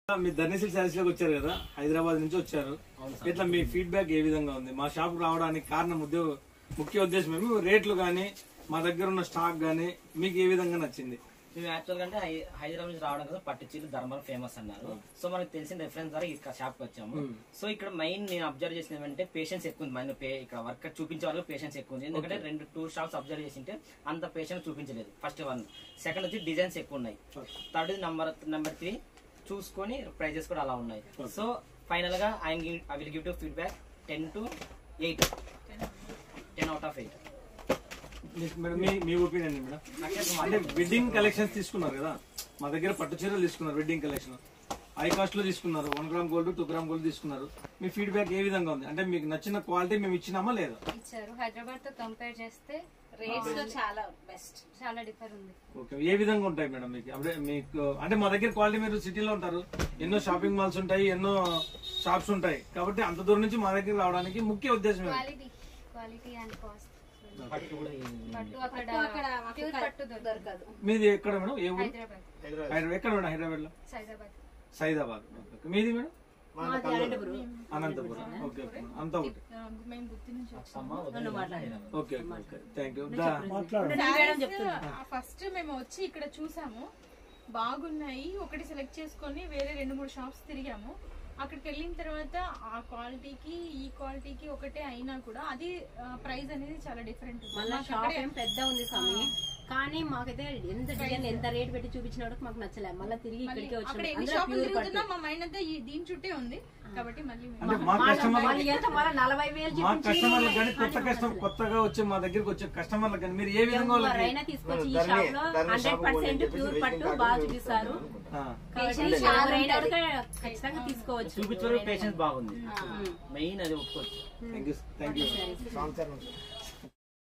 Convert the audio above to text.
మీరు ధర్నేశ్వరి శారీస్ లోకి వచ్చారు కదా, హైదరాబాద్ నుంచి వచ్చారు. ఇట్లా మీ ఫీడ్బ్యాక్ ఏ విధంగా ఉంది? మా షాప్ రావడానికి కారణం ముఖ్య ఉద్దేశం ఏమి, రేట్లు గానీ మా దగ్గర ఉన్న స్టాక్ గానీ మీకు ఏ విధంగా నచ్చింది? మేము యాక్చువల్ గా అంటే హైదరాబాద్ నుంచి రావడం కదా, పట్టు చీరలు ధర్మవరం ఫేమస్ అన్నారు. సో మనకు తెలిసిన రిఫరెన్స్ ద్వారా ఇక్కడ షాప్ కి వచ్చాము. సో ఇక్కడ మెయిన్ నేను అబ్జర్వ్ చేసిన ఏమంటే పేషెన్స్ ఎక్కువ ఉంది. మన ఇక్కడ వర్క్ చూపించే వాళ్ళకి పేషెన్స్ ఎక్కువ ఉంది. ఎందుకంటే 2 షాప్స్ అబ్జర్వ్ చేసింటే అంత పేషెన్స్ చూపించలేదు. ఫస్ట్ 1. సెకండ్ వచ్చి డిజైన్స్ ఎక్కువ ఉన్నాయి. థర్డ్ నెంబర్ 3 చూసుకొని ప్రైజెస్ కూడా అలా ఉన్నాయి. సో ఫైనల్ గా I will give to feedback 10 to 8, 10 out of 8. Me opinion madam? అంటే వెడ్డింగ్ కలెక్షన్స్ తీసుకున్నారు కదా, మా దగ్గర పట్టు చీరలు తీసుకున్నారు, వెడ్డింగ్ కలెక్షన్ హై కాస్ట్ లో తీసుకున్నారు, 1 గ్రామ్ గోల్డ్ 2 గ్రామ్ గోల్డ్ తీసుకున్నారు. మీ ఫీడ్బ్యాక్ ఏ విధంగా ఉంది? అంటే మీకు నచ్చిన క్వాలిటీ మేము ఇచ్చినామా లేదా? ఇచ్చారు. హైదరాబాద్ తో కంపేర్ చేస్తే రేట్స్ లో చాలా బెస్ట్, చాలా డిఫర్ ఉంది. ఓకే, ఏ విధంగా ఉంటాయి మేడం మీకు? అంటే మా దగ్గర క్వాలిటీ, మీరు సిటీలో ఉంటారు, ఎన్నో షాపింగ్ మాల్స్ ఉంటాయి, ఎన్నో షాప్స్ ఉంటాయి, కాబట్టి అంత దూరం నుంచి మా దగ్గర రావడానికి ముఖ్య ఉద్దేశం క్వాలిటీ అండ్ కాస్ట్. పట్టు దొరకదు. మీది ఎక్కడ మేడం? ఏ ఊరు? హైదరాబాద్. ఎక్కడ మేడం? హైదరాబాద్ లో సైదాబాద్. మీది మేడం? అనంతపురం. ఓకే, అంతా ఒకటి. Okay, thank you. ఫస్ట్ మేము వచ్చి ఇక్కడ చూసాము, బాగున్నాయి. ఒకటి సెలెక్ట్ చేసుకొని వేరే 2-3 షాప్స్ తిరిగాము. అక్కడికి వెళ్ళిన తర్వాత ఆ క్వాలిటీకి ఈ క్వాలిటీకి ఒకటే అయినా కూడా అది ప్రైస్ అనేది చాలా డిఫరెంట్. మళ్ళీ షాప్ ఏం పెద్ద ఉంది స్వామి, కానీ మాకైతే ఎంత డిజైన్ ఎంత రేట్ పెట్టి చూపించిన మాకు నచ్చలేదు. మళ్ళీ తిరిగి ఇక్కడికి వచ్చి మా మైండ్ అంతా దీని చుట్టే ఉంది. కాబట్టి మళ్ళీ కొత్తగా వచ్చే మా దగ్గరకు వచ్చే కస్టమర్లకు కానీ మీరు ఏ విధంగా తీసుకొచ్చి ఈ షాప్ లో 100% ప్యూర్ పట్టు బాగా చూపిస్తారు. ఖచ్చితంగా తీసుకోవచ్చు. చూపించడం పేషెన్స్ బాగుంది, మెయిన్ అది ఒప్పుకోవచ్చు. Thank you.